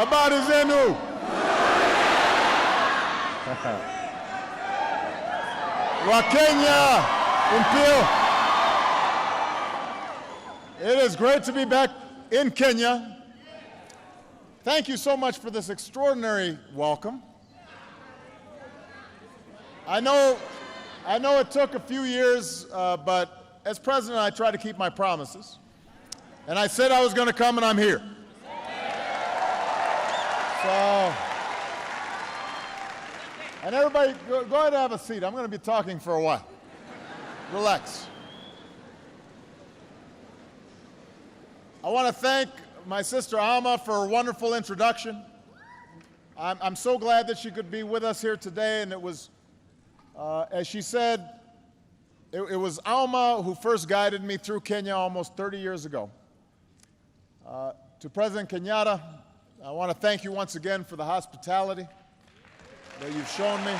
Habari zenu. Wa Kenya, Impio. It is great to be back in Kenya. Thank you so much for this extraordinary welcome. I know it took a few years, but as president, I try to keep my promises. And I said I was going to come, and I'm here. So, and everybody, go ahead and have a seat. I'm going to be talking for a while. Relax. I want to thank my sister Alma for a wonderful introduction. I'm so glad that she could be with us here today, and it was, as she said, it was Alma who first guided me through Kenya almost 30 years ago. To President Kenyatta, I want to thank you once again for the hospitality that you've shown me,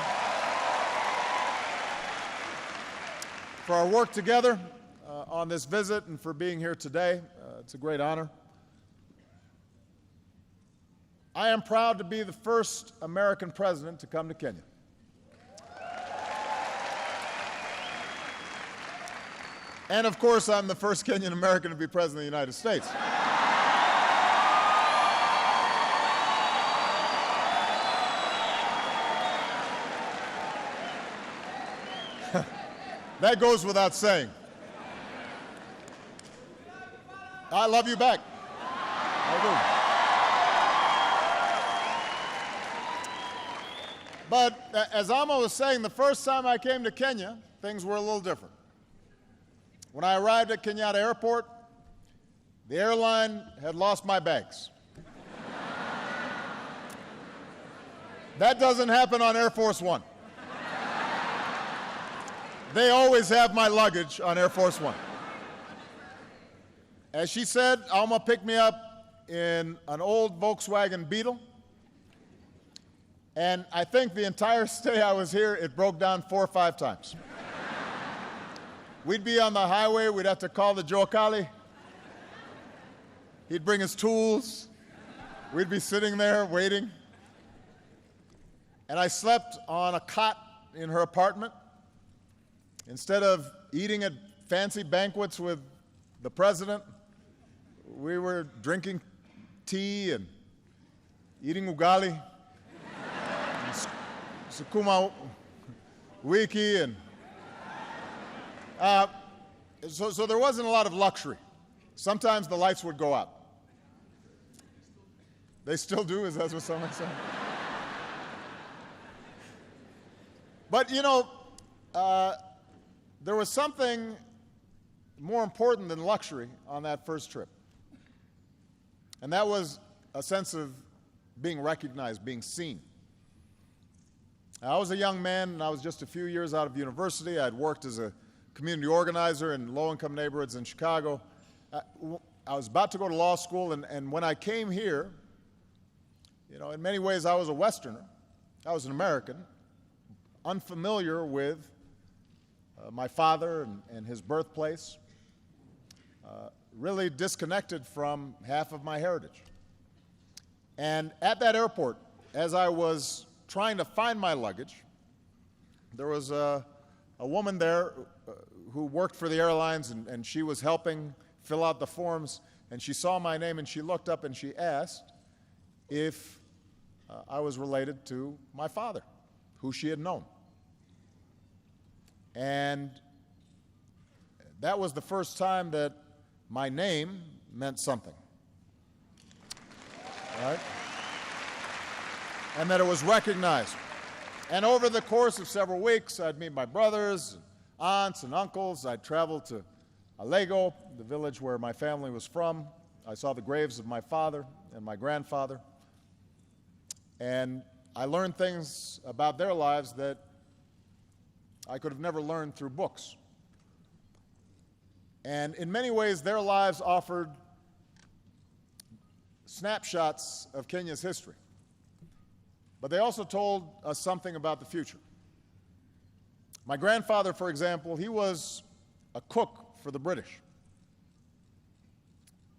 for our work together on this visit, and for being here today. It's a great honor. I am proud to be the first American president to come to Kenya. And of course, I'm the first Kenyan American to be president of the United States. That goes without saying. I love you back. I do. But as Alma was saying, the first time I came to Kenya, things were a little different. When I arrived at Kenyatta Airport, the airline had lost my bags. That doesn't happen on Air Force One. They always have my luggage on Air Force One. As she said, Alma picked me up in an old Volkswagen Beetle. And I think the entire stay I was here, it broke down 4 or 5 times. We'd be on the highway, we'd have to call the Joakali. He'd bring his tools. We'd be sitting there waiting. And I slept on a cot in her apartment. Instead of eating at fancy banquets with the president, we were drinking tea and eating ugali, and sukuma wiki, and so there wasn't a lot of luxury. Sometimes the lights would go out. They still do, is that what someone said? But you know, there was something more important than luxury on that first trip. And that was a sense of being recognized, being seen. I was a young man, and I was just a few years out of university. I'd worked as a community organizer in low-income neighborhoods in Chicago. I was about to go to law school, and when I came here, you know, in many ways I was a Westerner. I was an American, unfamiliar with my father and his birthplace, really disconnected from half of my heritage. And at that airport, as I was trying to find my luggage, there was a woman there who worked for the airlines, and she was helping fill out the forms, and she saw my name, and she looked up and she asked if I was related to my father, who she had known. And that was the first time that my name meant something, right? And that it was recognized. And over the course of several weeks, I'd meet my brothers, aunts, and uncles. I'd travel to Alego, the village where my family was from. I saw the graves of my father and my grandfather. And I learned things about their lives that I could have never learned through books. And in many ways, their lives offered snapshots of Kenya's history. But they also told us something about the future. My grandfather, for example, he was a cook for the British.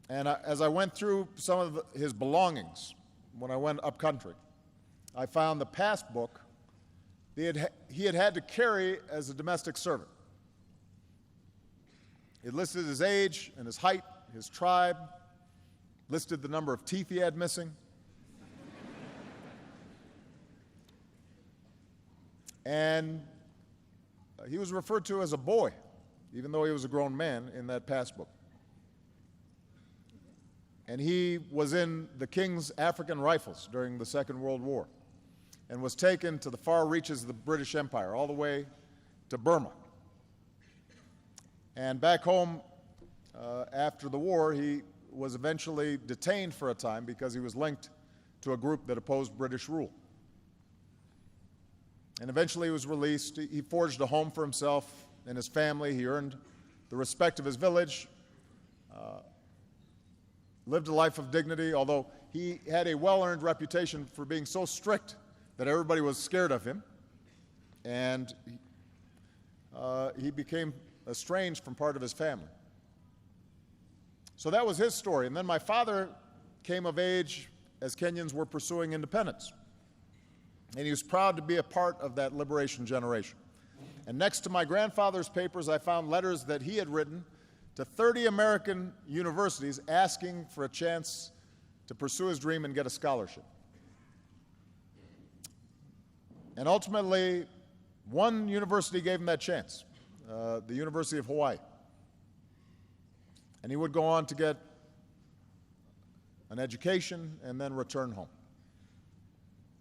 And as I went through some of his belongings, when I went up country, I found the passbook he had had to carry as a domestic servant. It listed his age and his height, his tribe, listed the number of teeth he had missing. And he was referred to as a boy, even though he was a grown man in that passbook. And he was in the King's African Rifles during the Second World War and was taken to the far reaches of the British Empire, all the way to Burma. And back home, after the war, he was eventually detained for a time because he was linked to a group that opposed British rule. And eventually he was released. He forged a home for himself and his family. He earned the respect of his village, lived a life of dignity, although he had a well-earned reputation for being so strict that everybody was scared of him. And he became estranged from part of his family. So that was his story. And then my father came of age as Kenyans were pursuing independence. And he was proud to be a part of that liberation generation. And next to my grandfather's papers, I found letters that he had written to 30 American universities asking for a chance to pursue his dream and get a scholarship. And ultimately, one university gave him that chance, the University of Hawaii. And he would go on to get an education and then return home.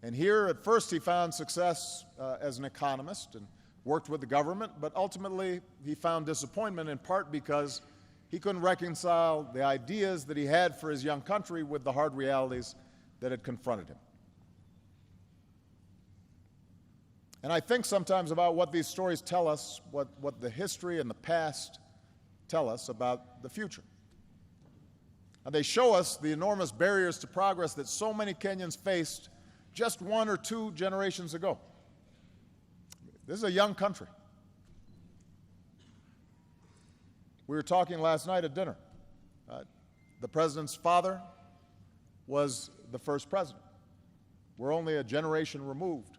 And here, at first, he found success as an economist and worked with the government, but ultimately he found disappointment in part because he couldn't reconcile the ideas that he had for his young country with the hard realities that had confronted him. And I think sometimes about what these stories tell us, what the history and the past tell us about the future. And they show us the enormous barriers to progress that so many Kenyans faced just 1 or 2 generations ago. This is a young country. We were talking last night at dinner. The president's father was the first president. We're only a generation removed.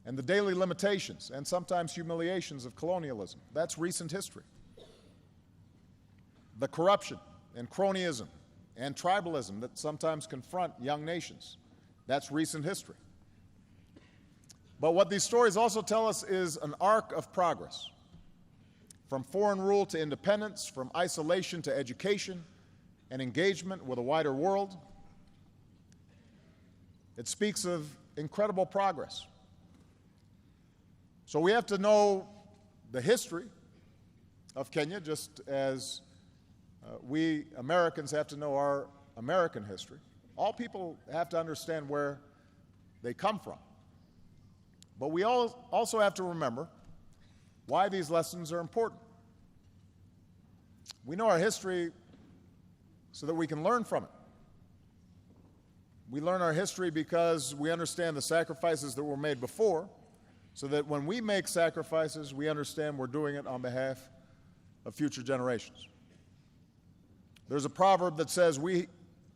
And the daily limitations and sometimes humiliations of colonialism, that's recent history. The corruption and cronyism and tribalism that sometimes confront young nations, that's recent history. But what these stories also tell us is an arc of progress. From foreign rule to independence, from isolation to education and engagement with a wider world. It speaks of incredible progress. So we have to know the history of Kenya, just as we Americans have to know our American history. All people have to understand where they come from. But we also have to remember why these lessons are important. We know our history so that we can learn from it. We learn our history because we understand the sacrifices that were made before, so that when we make sacrifices, we understand we're doing it on behalf of future generations. There's a proverb that says, "We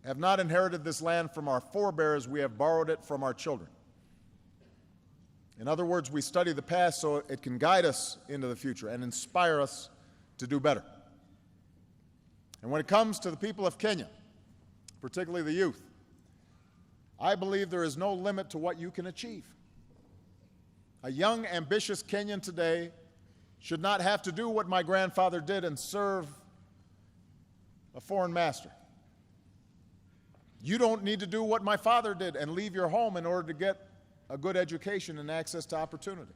have not inherited this land from our forebears, we have borrowed it from our children." In other words, we study the past so it can guide us into the future and inspire us to do better. And when it comes to the people of Kenya, particularly the youth, I believe there is no limit to what you can achieve. A young, ambitious Kenyan today should not have to do what my grandfather did and serve a foreign master. You don't need to do what my father did and leave your home in order to get a good education and access to opportunity.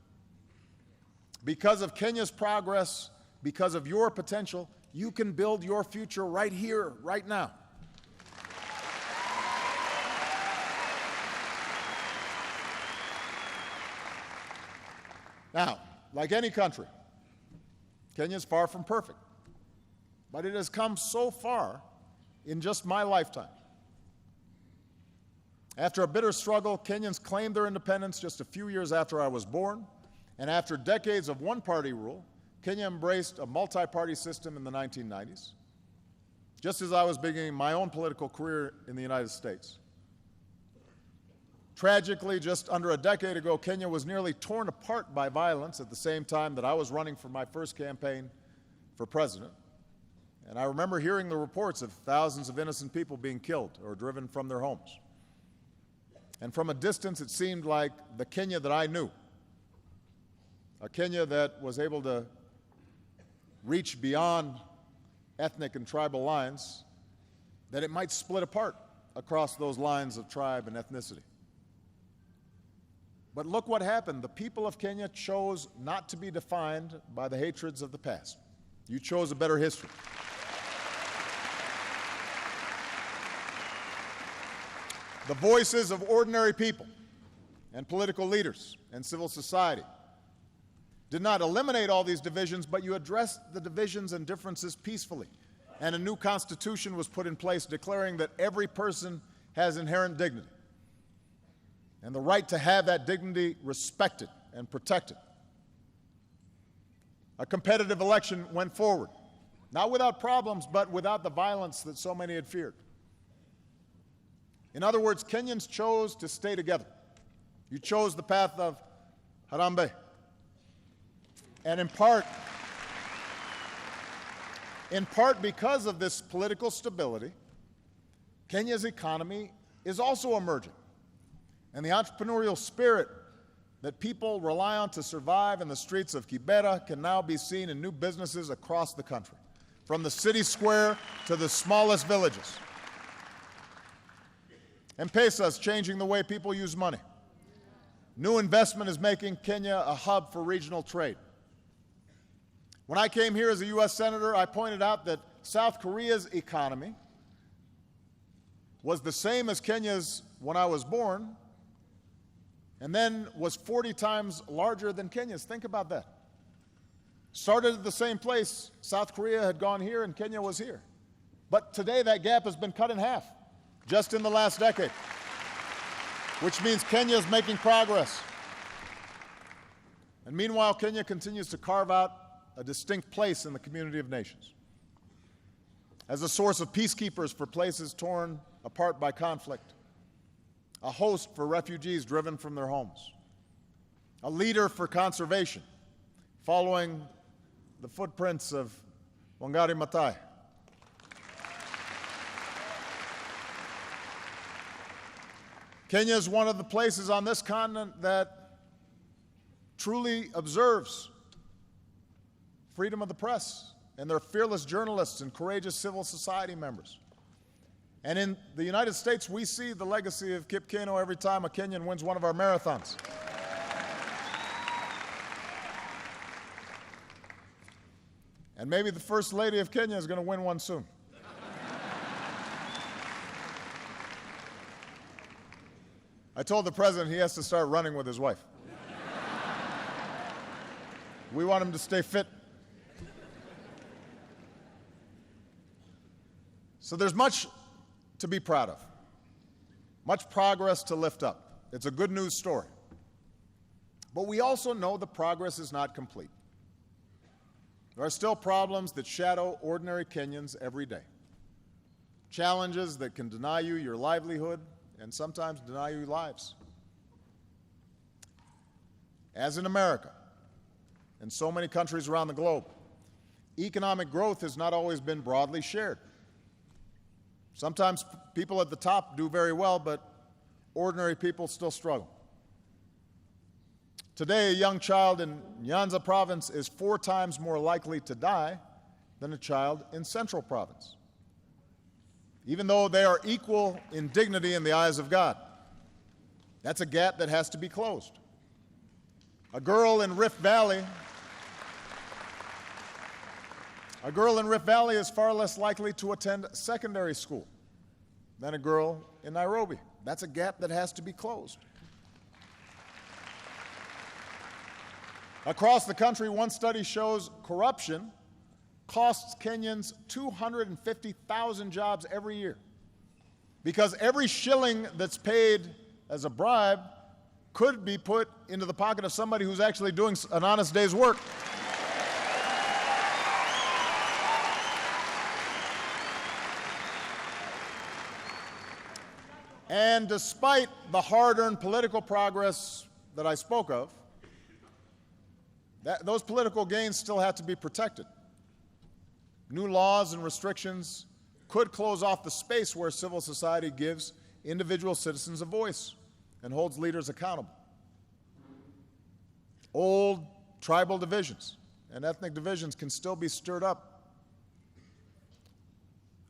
Because of Kenya's progress, because of your potential, you can build your future right here, right now. Now, like any country, Kenya is far from perfect, but it has come so far in just my lifetime. After a bitter struggle, Kenyans claimed their independence just a few years after I was born, and after decades of one-party rule, Kenya embraced a multi-party system in the 1990s. just as I was beginning my own political career in the United States. Tragically, just under a decade ago, Kenya was nearly torn apart by violence at the same time that I was running for my first campaign for president. And I remember hearing the reports of thousands of innocent people being killed or driven from their homes. And from a distance, it seemed like the Kenya that I knew, a Kenya that was able to reach beyond ethnic and tribal lines, that it might split apart across those lines of tribe and ethnicity. But look what happened. The people of Kenya chose not to be defined by the hatreds of the past. You chose a better history. The voices of ordinary people and political leaders and civil society did not eliminate all these divisions, but you addressed the divisions and differences peacefully. And a new constitution was put in place declaring that every person has inherent dignity and the right to have that dignity respected and protected. A competitive election went forward, not without problems, but without the violence that so many had feared. In other words, Kenyans chose to stay together. You chose the path of Harambee. And in part because of this political stability, Kenya's economy is also emerging. And the entrepreneurial spirit that people rely on to survive in the streets of Kibera can now be seen in new businesses across the country, from the city square to the smallest villages. M-Pesa is changing the way people use money. New investment is making Kenya a hub for regional trade. When I came here as a U.S. Senator, I pointed out that South Korea's economy was the same as Kenya's when I was born, and then was 40 times larger than Kenya's. Think about that. Started at the same place. South Korea had gone here and Kenya was here. But today that gap has been cut in half, just in the last decade, which means Kenya is making progress. And meanwhile, Kenya continues to carve out a distinct place in the community of nations as a source of peacekeepers for places torn apart by conflict, a host for refugees driven from their homes, a leader for conservation, following the footprints of Wangari Maathai. Kenya is one of the places on this continent that truly observes freedom of the press and their fearless journalists and courageous civil society members. And in the United States, we see the legacy of Kip Keino every time a Kenyan wins one of our marathons. And maybe the First Lady of Kenya is going to win one soon. I told the President he has to start running with his wife. We want him to stay fit. So there's much to be proud of, much progress to lift up. It's a good news story. But we also know the progress is not complete. There are still problems that shadow ordinary Kenyans every day. Challenges that can deny you your livelihood and sometimes deny you lives. As in America and so many countries around the globe, economic growth has not always been broadly shared. Sometimes people at the top do very well, but ordinary people still struggle. Today, a young child in Nyanza province is 4 times more likely to die than a child in Central province, even though they are equal in dignity in the eyes of God. That's a gap that has to be closed. A girl in Rift Valley is far less likely to attend secondary school than a girl in Nairobi. That's a gap that has to be closed. Across the country, one study shows corruption costs Kenyans 250,000 jobs every year, because every shilling that's paid as a bribe could be put into the pocket of somebody who's actually doing an honest day's work. And despite the hard-earned political progress that I spoke of, those political gains still have to be protected. New laws and restrictions could close off the space where civil society gives individual citizens a voice and holds leaders accountable. Old tribal divisions and ethnic divisions can still be stirred up.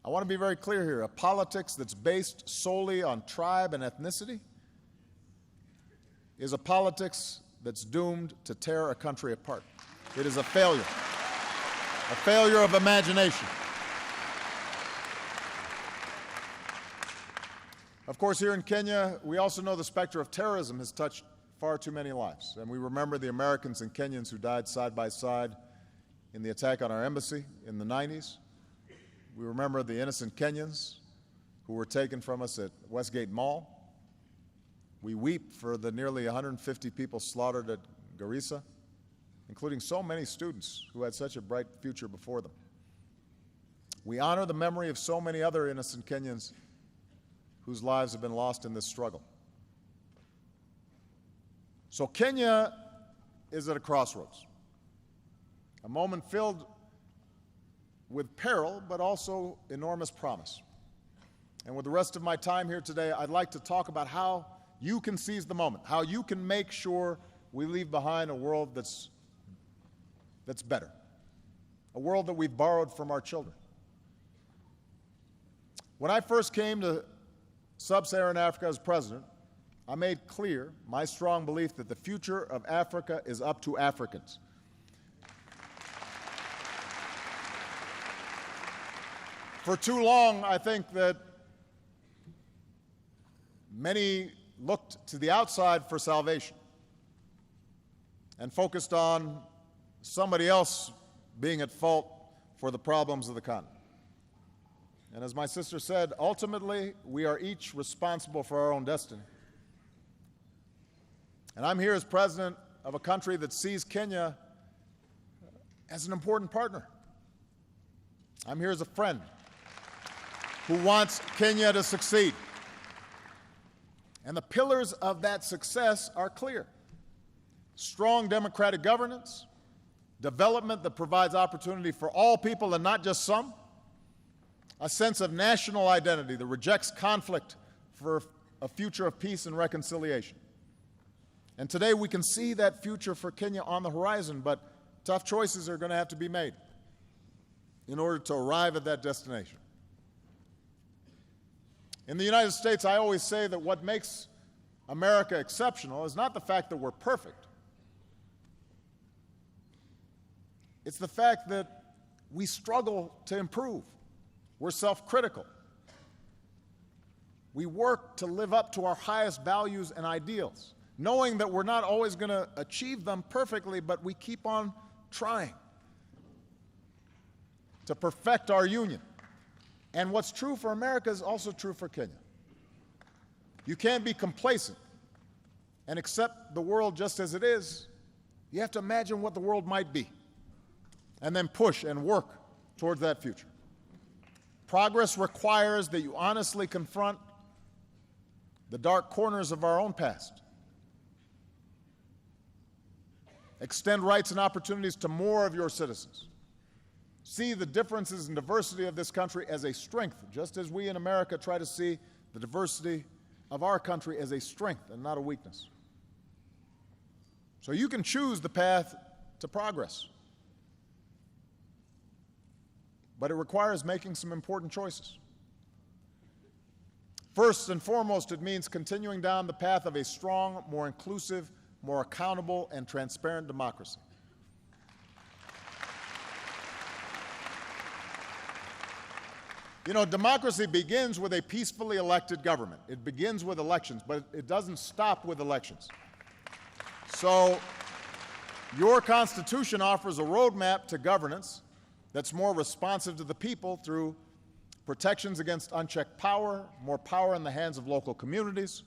I want to be very clear here. A politics that's based solely on tribe and ethnicity is a politics that's doomed to tear a country apart. It is a failure of imagination. Of course, here in Kenya, we also know the specter of terrorism has touched far too many lives. And we remember the Americans and Kenyans who died side by side in the attack on our embassy in the 90s. We remember the innocent Kenyans who were taken from us at Westgate Mall. We weep for the nearly 150 people slaughtered at Garissa, including so many students who had such a bright future before them. We honor the memory of so many other innocent Kenyans whose lives have been lost in this struggle. So Kenya is at a crossroads, a moment filled with peril, but also enormous promise. And with the rest of my time here today, I'd like to talk about how you can seize the moment, how you can make sure we leave behind a world that's better, a world that we've borrowed from our children. When I first came to Sub-Saharan Africa as president, I made clear my strong belief that the future of Africa is up to Africans. For too long, I think that many looked to the outside for salvation and focused on somebody else being at fault for the problems of the continent. And as my sister said, ultimately, we are each responsible for our own destiny. And I'm here as president of a country that sees Kenya as an important partner. I'm here as a friend who wants Kenya to succeed. And the pillars of that success are clear: strong democratic governance, development that provides opportunity for all people and not just some, a sense of national identity that rejects conflict for a future of peace and reconciliation. And today we can see that future for Kenya on the horizon, but tough choices are going to have to be made in order to arrive at that destination. In the United States, I always say that what makes America exceptional is not the fact that we're perfect. It's the fact that we struggle to improve. We're self-critical. We work to live up to our highest values and ideals, knowing that we're not always going to achieve them perfectly, but we keep on trying to perfect our union. And what's true for America is also true for Kenya. You can't be complacent and accept the world just as it is. You have to imagine what the world might be and then push and work towards that future. Progress requires that you honestly confront the dark corners of our own past, extend rights and opportunities to more of your citizens, see the differences and diversity of this country as a strength, just as we in America try to see the diversity of our country as a strength and not a weakness. So you can choose the path to progress, but it requires making some important choices. First and foremost, it means continuing down the path of a strong, more inclusive, more accountable, and transparent democracy. You know, democracy begins with a peacefully elected government. It begins with elections, but it doesn't stop with elections. So your Constitution offers a roadmap to governance that's more responsive to the people through protections against unchecked power, more power in the hands of local communities.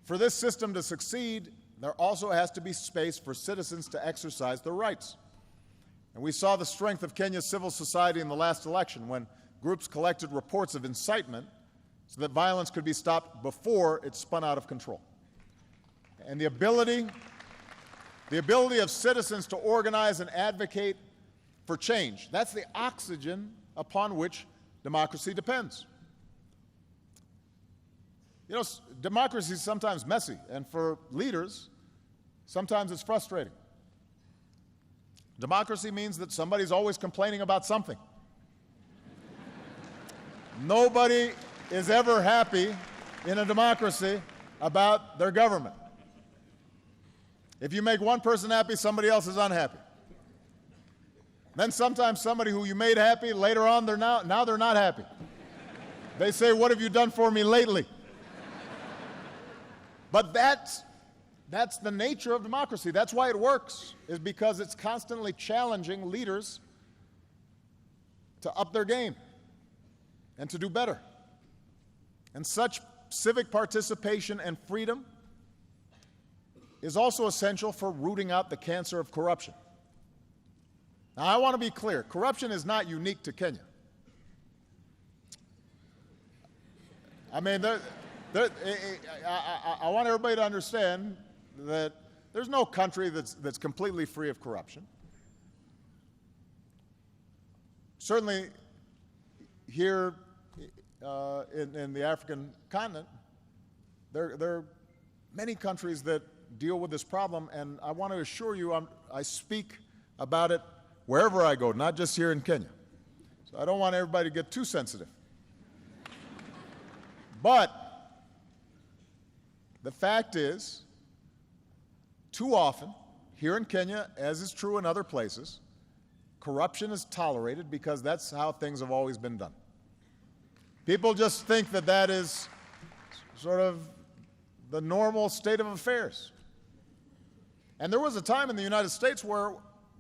For this system to succeed, there also has to be space for citizens to exercise their rights. And we saw the strength of Kenya's civil society in the last election when groups collected reports of incitement so that violence could be stopped before it spun out of control. And the ability of citizens to organize and advocate for change, that's the oxygen upon which democracy depends. You know, democracy is sometimes messy, and for leaders, sometimes it's frustrating. Democracy means that somebody's always complaining about something. Nobody is ever happy in a democracy about their government. If you make one person happy, somebody else is unhappy. Then sometimes somebody who you made happy, later on now they're not happy. They say, "What have you done for me lately?" But that's the nature of democracy. That's why it works, is because it's constantly challenging leaders to up their game and to do better. And such civic participation and freedom is also essential for rooting out the cancer of corruption. Now, I want to be clear. Corruption is not unique to Kenya. I mean, I want everybody to understand that there's no country that's completely free of corruption. Certainly, here in the African continent, there are many countries that deal with this problem, and I want to assure you I speak about it wherever I go, not just here in Kenya. So I don't want everybody to get too sensitive. But the fact is, too often, here in Kenya, as is true in other places, corruption is tolerated because that's how things have always been done. People just think that that is sort of the normal state of affairs. And there was a time in the United States where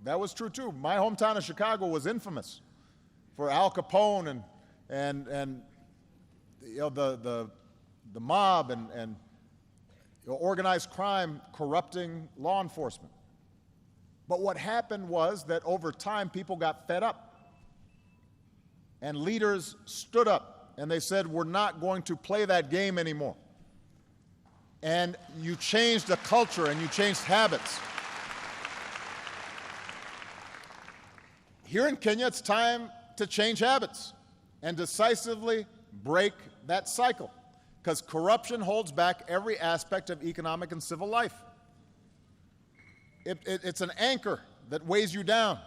that was true too. My hometown of Chicago was infamous for Al Capone and you know, the mob and organized crime corrupting law enforcement. But what happened was that over time people got fed up, and leaders stood up and they said, "We're not going to play that game anymore." And you changed the culture and you changed habits. Here in Kenya, it's time to change habits and decisively break that cycle, because corruption holds back every aspect of economic and civil life. It's an anchor that weighs you down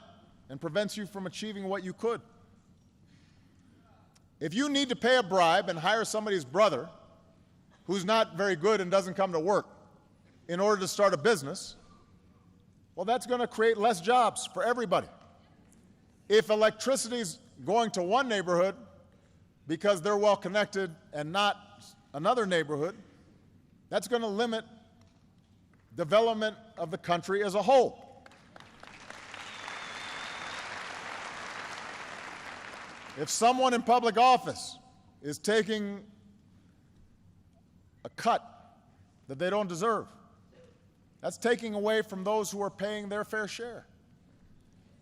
and prevents you from achieving what you could. If you need to pay a bribe and hire somebody's brother who's not very good and doesn't come to work in order to start a business, well, that's going to create less jobs for everybody. If electricity's going to one neighborhood because they're well connected and not another neighborhood, that's going to limit development of the country as a whole. If someone in public office is taking a cut that they don't deserve, that's taking away from those who are paying their fair share.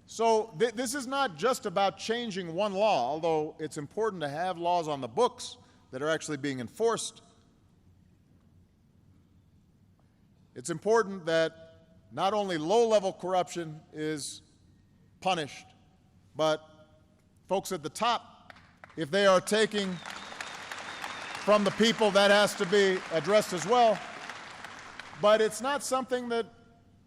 So this is not just about changing one law, although it's important to have laws on the books that are actually being enforced. It's important that not only low-level corruption is punished, but folks at the top, if they are taking from the people, that has to be addressed as well. But it's not something that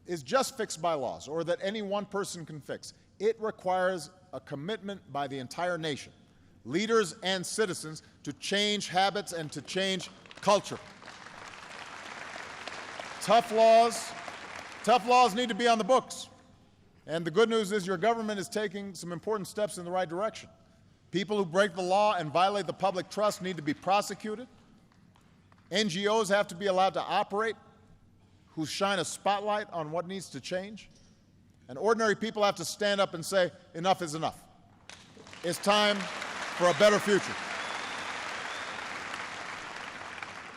is just fixed by laws or that any one person can fix. It requires a commitment by the entire nation, leaders and citizens, to change habits and to change culture. Tough laws need to be on the books. And the good news is your government is taking some important steps in the right direction. People who break the law and violate the public trust need to be prosecuted. NGOs have to be allowed to operate, who shine a spotlight on what needs to change. And ordinary people have to stand up and say, enough is enough. It's time for a better future.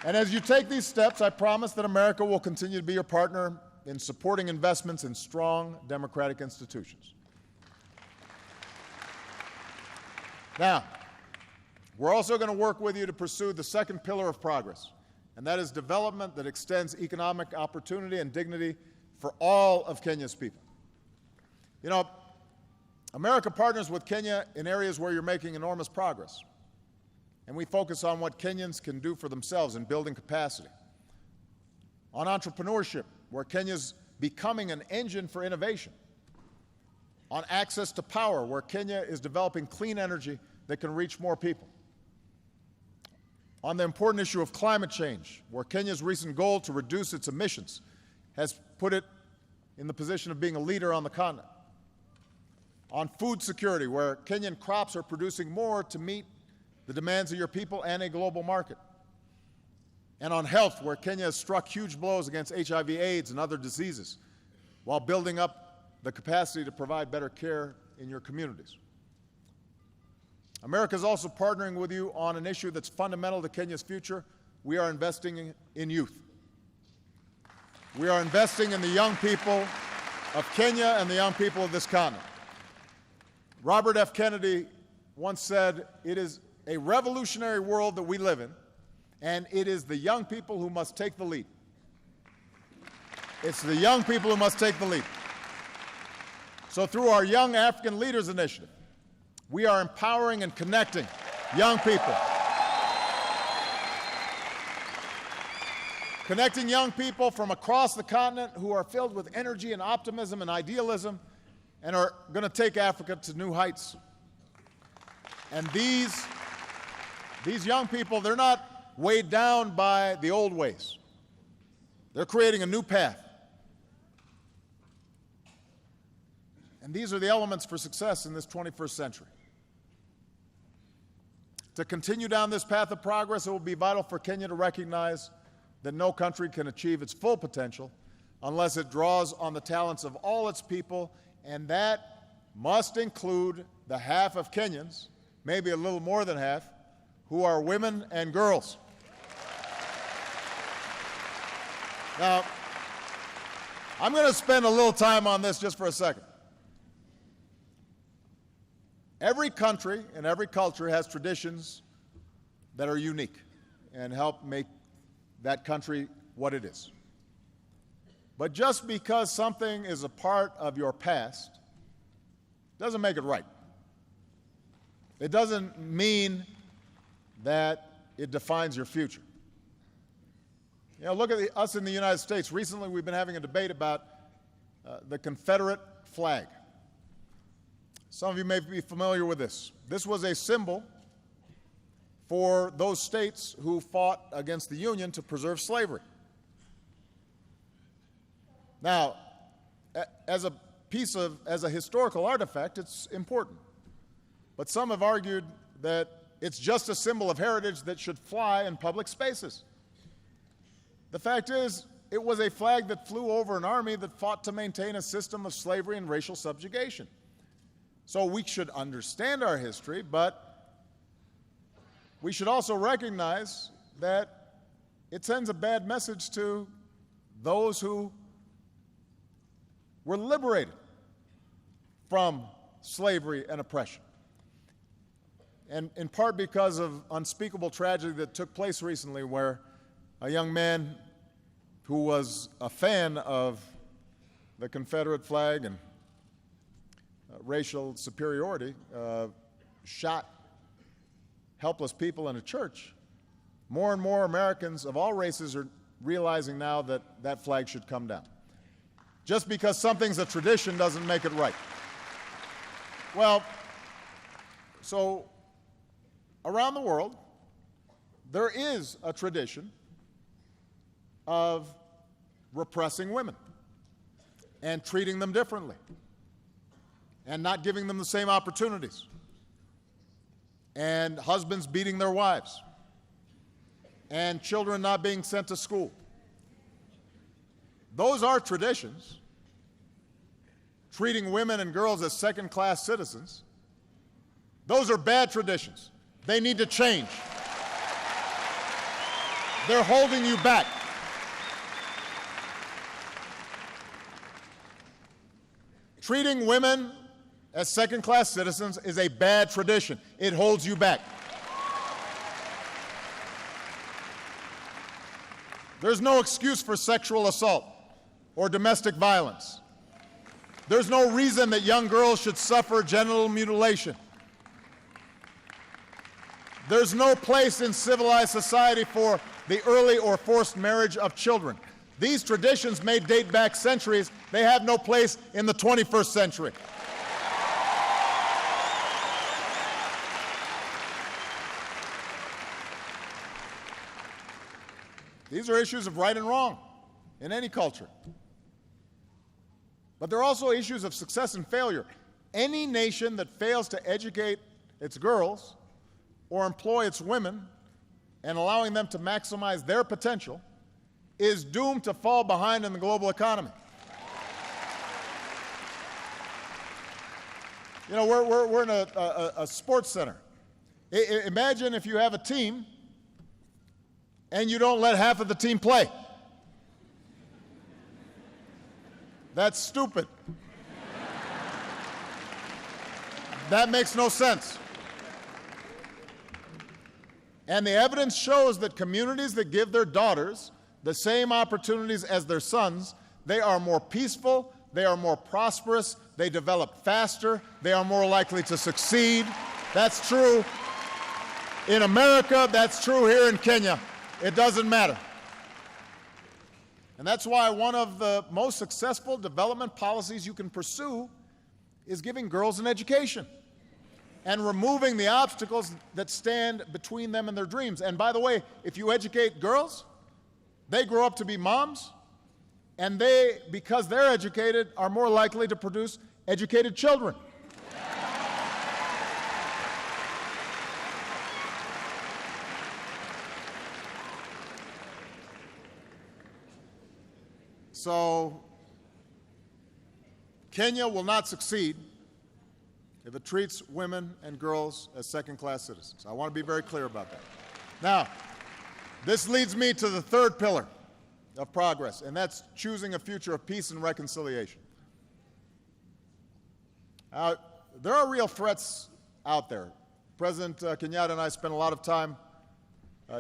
And as you take these steps, I promise that America will continue to be your partner in supporting investments in strong democratic institutions. Now, We're also going to work with you to pursue the second pillar of progress, and that is development that extends economic opportunity and dignity for all of Kenya's people. You know, America partners with Kenya in areas where you're making enormous progress, and we focus on what Kenyans can do for themselves in building capacity. On entrepreneurship, where Kenya's becoming an engine for innovation. On access to power, where Kenya is developing clean energy that can reach more people. On the important issue of climate change, where Kenya's recent goal to reduce its emissions has put it in the position of being a leader on the continent. On food security, where Kenyan crops are producing more to meet the demands of your people and a global market. And on health, where Kenya has struck huge blows against HIV, AIDS, and other diseases, while building up the capacity to provide better care in your communities. America is also partnering with you on an issue that's fundamental to Kenya's future. We are investing in youth. We are investing in the young people of Kenya and the young people of this continent. Robert F. Kennedy once said, "It is a revolutionary world that we live in, and it is the young people who must take the lead." It's the young people who must take the lead. So through our Young African Leaders Initiative, we are empowering and connecting young people. Connecting young people from across the continent who are filled with energy and optimism and idealism and are going to take Africa to new heights. And these young people, they're not weighed down by the old ways. They're creating a new path. And these are the elements for success in this 21st century. To continue down this path of progress, it will be vital for Kenya to recognize that no country can achieve its full potential unless it draws on the talents of all its people, and that must include the half of Kenyans, maybe a little more than half, who are women and girls. Now, I'm going to spend a little time on this just for a second. Every country and every culture has traditions that are unique and help make that country what it is. But just because something is a part of your past doesn't make it right. It doesn't mean that it defines your future. You know, look at us in the United States. Recently, we've been having a debate about the Confederate flag. Some of you may be familiar with this. This was a symbol for those states who fought against the Union to preserve slavery. Now, as a historical artifact, it's important. But some have argued that it's just a symbol of heritage that should fly in public spaces. The fact is, it was a flag that flew over an army that fought to maintain a system of slavery and racial subjugation. So we should understand our history, but we should also recognize that it sends a bad message to those who were liberated from slavery and oppression. And in part because of unspeakable tragedy that took place recently, where a young man who was a fan of the Confederate flag and racial superiority shot helpless people in a church. More and more Americans of all races are realizing now that that flag should come down. Just because something's a tradition doesn't make it right. Well, so around the world, there is a tradition of repressing women and treating them differently and not giving them the same opportunities, and husbands beating their wives, and children not being sent to school. Those are traditions. Treating women and girls as second-class citizens, those are bad traditions. They need to change. They're holding you back. Treating women as second-class citizens is a bad tradition. It holds you back. There's no excuse for sexual assault or domestic violence. There's no reason that young girls should suffer genital mutilation. There's no place in civilized society for the early or forced marriage of children. These traditions may date back centuries. They have no place in the 21st century. These are issues of right and wrong in any culture. But they're also issues of success and failure. Any nation that fails to educate its girls or employ its women and allowing them to maximize their potential is doomed to fall behind in the global economy. You know, we're in a sports center. Imagine if you have a team and you don't let half of the team play. That's stupid. That makes no sense. And the evidence shows that communities that give their daughters the same opportunities as their sons, they are more peaceful, they are more prosperous, they develop faster, they are more likely to succeed. That's true in America, that's true here in Kenya. It doesn't matter. And that's why one of the most successful development policies you can pursue is giving girls an education and removing the obstacles that stand between them and their dreams. And by the way, if you educate girls, they grow up to be moms, and they, because they're educated, are more likely to produce educated children. So, Kenya will not succeed if it treats women and girls as second-class citizens. I want to be very clear about that. Now, this leads me to the third pillar of progress, and that's choosing a future of peace and reconciliation. There are real threats out there. President Kenyatta and I spent a lot of time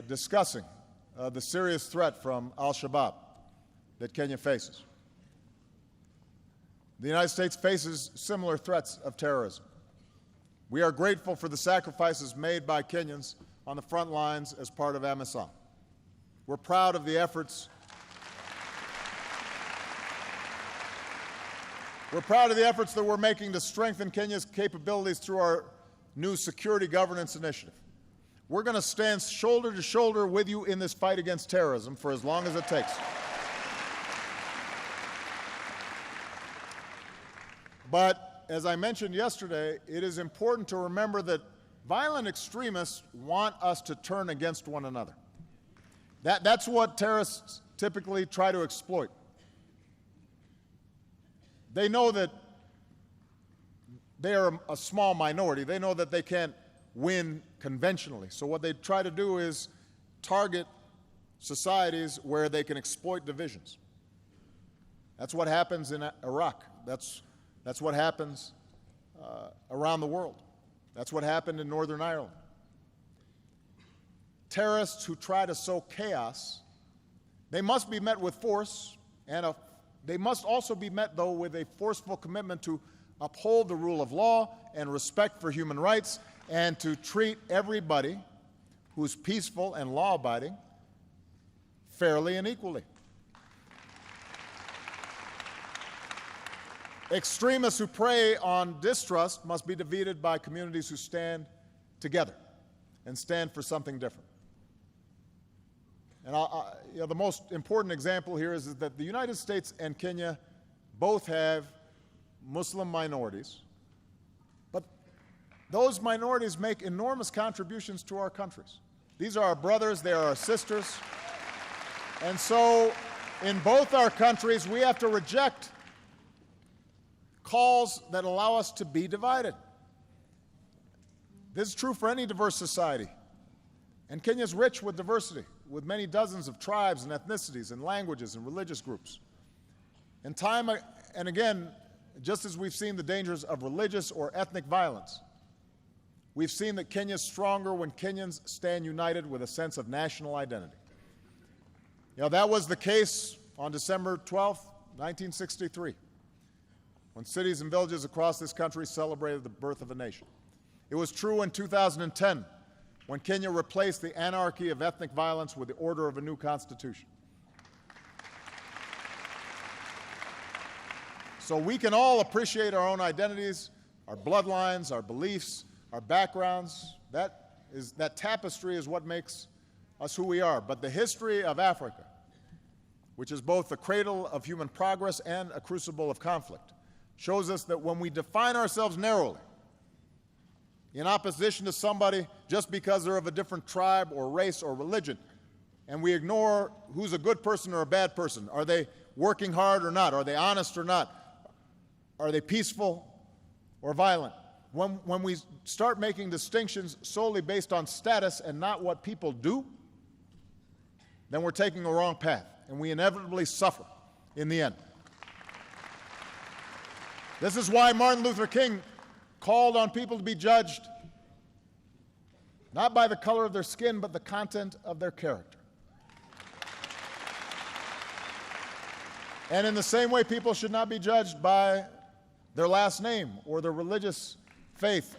discussing the serious threat from al-Shabaab that Kenya faces. The United States faces similar threats of terrorism. We are grateful for the sacrifices made by Kenyans on the front lines as part of AMISOM. We're proud of the efforts. We're proud of the efforts that we're making to strengthen Kenya's capabilities through our new security governance initiative. We're going to stand shoulder to shoulder with you in this fight against terrorism for as long as it takes. But as I mentioned yesterday, it is important to remember that violent extremists want us to turn against one another. That's what terrorists typically try to exploit. They know that they are a small minority. They know that they can't win conventionally. So what they try to do is target societies where they can exploit divisions. That's what happens in Iraq. That's what happens around the world. That's what happened in Northern Ireland. Terrorists who try to sow chaos, they must be met with force, and they must also be met, though, with a forceful commitment to uphold the rule of law and respect for human rights, and to treat everybody who's peaceful and law-abiding fairly and equally. Extremists who prey on distrust must be defeated by communities who stand together and stand for something different. And the most important example here is that the United States and Kenya both have Muslim minorities, but those minorities make enormous contributions to our countries. These are our brothers, they are our sisters, and so in both our countries we have to reject calls that allow us to be divided. This is true for any diverse society. And Kenya is rich with diversity, with many dozens of tribes and ethnicities and languages and religious groups. And time and again, just as we've seen the dangers of religious or ethnic violence, we've seen that Kenya is stronger when Kenyans stand united with a sense of national identity. That was the case on December 12, 1963, when cities and villages across this country celebrated the birth of a nation. It was true in 2010, when Kenya replaced the anarchy of ethnic violence with the order of a new constitution. So we can all appreciate our own identities, our bloodlines, our beliefs, our backgrounds. That tapestry is what makes us who we are. But the history of Africa, which is both the cradle of human progress and a crucible of conflict, shows us that when we define ourselves narrowly, in opposition to somebody just because they're of a different tribe or race or religion, and we ignore who's a good person or a bad person, are they working hard or not, are they honest or not, are they peaceful or violent? When we start making distinctions solely based on status and not what people do, then we're taking a wrong path, and we inevitably suffer in the end. This is why Martin Luther King called on people to be judged not by the color of their skin, but the content of their character. And in the same way, people should not be judged by their last name or their religious faith,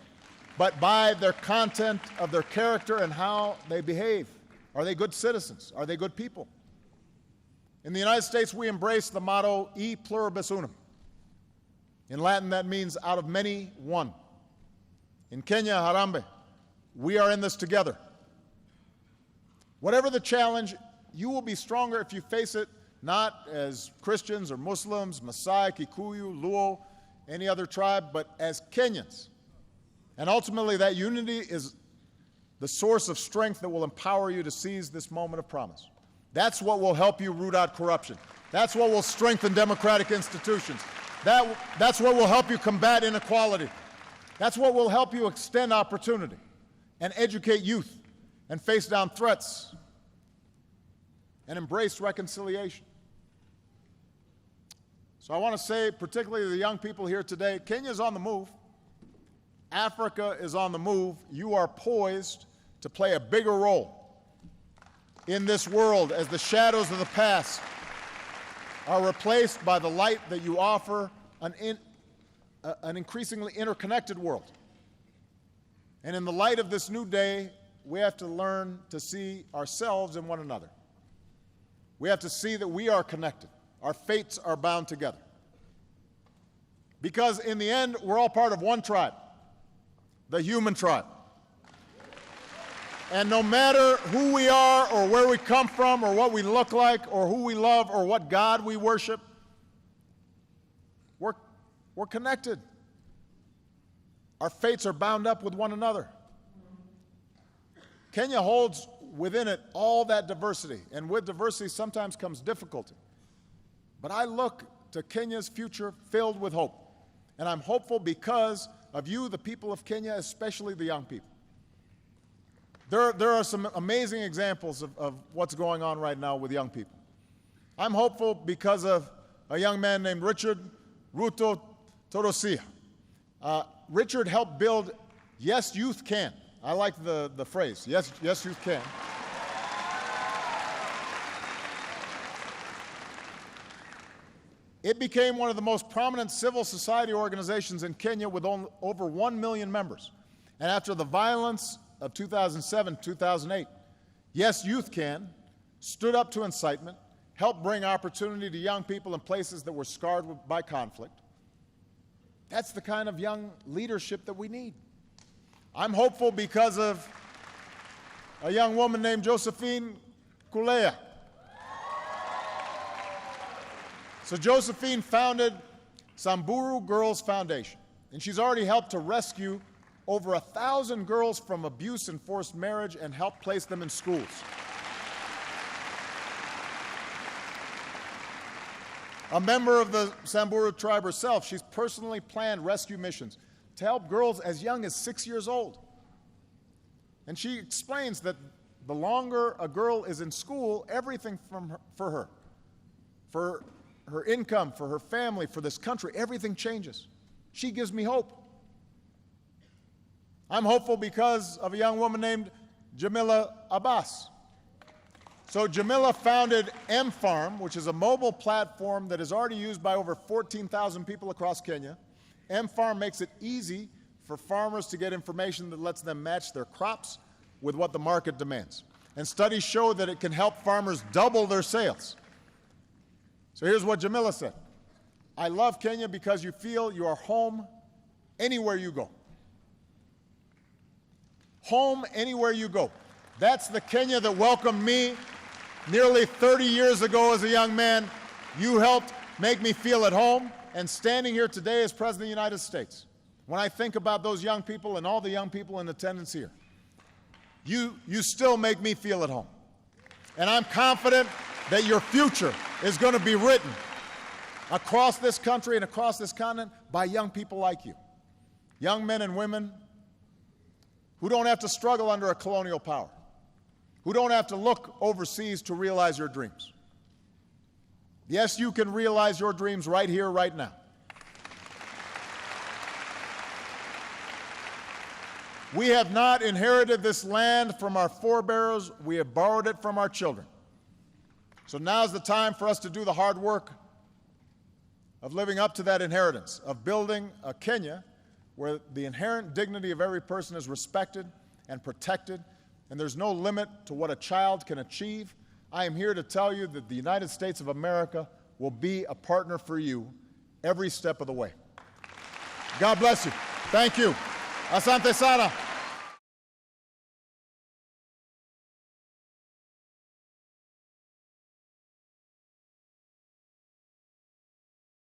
but by their content of their character and how they behave. Are they good citizens? Are they good people? In the United States, we embrace the motto, E pluribus unum. In Latin, that means out of many, one. In Kenya, Harambee, we are in this together. Whatever the challenge, you will be stronger if you face it not as Christians or Muslims, Maasai, Kikuyu, Luo, any other tribe, but as Kenyans. And ultimately, that unity is the source of strength that will empower you to seize this moment of promise. That's what will help you root out corruption. That's what will strengthen democratic institutions. That's what will help you combat inequality. That's what will help you extend opportunity and educate youth and face down threats and embrace reconciliation. So I want to say, particularly to the young people here today, Kenya is on the move. Africa is on the move. You are poised to play a bigger role in this world as the shadows of the past are replaced by the light that you offer an increasingly interconnected world. And in the light of this new day, we have to learn to see ourselves in one another. We have to see that we are connected. Our fates are bound together. Because in the end, we're all part of one tribe, the human tribe. And no matter who we are or where we come from or what we look like or who we love or what God we worship, we're connected. Our fates are bound up with one another. Kenya holds within it all that diversity, and with diversity sometimes comes difficulty. But I look to Kenya's future filled with hope, and I'm hopeful because of you, the people of Kenya, especially the young people. There are some amazing examples of what's going on right now with young people. I'm hopeful because of a young man named Richard Ruto Torosia. Richard helped build Yes, Youth Can. I like the phrase, yes, Youth Can. It became one of the most prominent civil society organizations in Kenya with over 1 million members. And after the violence of 2007, 2008, Yes, Youth Can stood up to incitement, helped bring opportunity to young people in places that were scarred by conflict. That's the kind of young leadership that we need. I'm hopeful because of a young woman named Josephine Kulea. So Josephine founded Samburu Girls Foundation, and she's already helped to rescue over 1,000 girls from abuse and forced marriage and helped place them in schools. A member of the Samburu tribe herself, she's personally planned rescue missions to help girls as young as 6 years old. And she explains that the longer a girl is in school, everything for her income, for her family, for this country, everything changes. She gives me hope. I'm hopeful because of a young woman named Jamila Abbas. So Jamila founded M-Farm, which is a mobile platform that is already used by over 14,000 people across Kenya. M-Farm makes it easy for farmers to get information that lets them match their crops with what the market demands. And studies show that it can help farmers double their sales. So here's what Jamila said. I love Kenya because you feel you are home anywhere you go. Home anywhere you go. That's the Kenya that welcomed me nearly 30 years ago as a young man. You helped make me feel at home, and standing here today as President of the United States, when I think about those young people and all the young people in attendance here, you still make me feel at home. And I'm confident that your future is going to be written across this country and across this continent by young people like you. Young men and women who don't have to struggle under a colonial power, who don't have to look overseas to realize your dreams. Yes, you can realize your dreams right here, right now. We have not inherited this land from our forebears. We have borrowed it from our children. So now's the time for us to do the hard work of living up to that inheritance, of building a Kenya where the inherent dignity of every person is respected and protected, and there's no limit to what a child can achieve. I am here to tell you that the United States of America will be a partner for you every step of the way. God bless you. Thank you. Asante sana.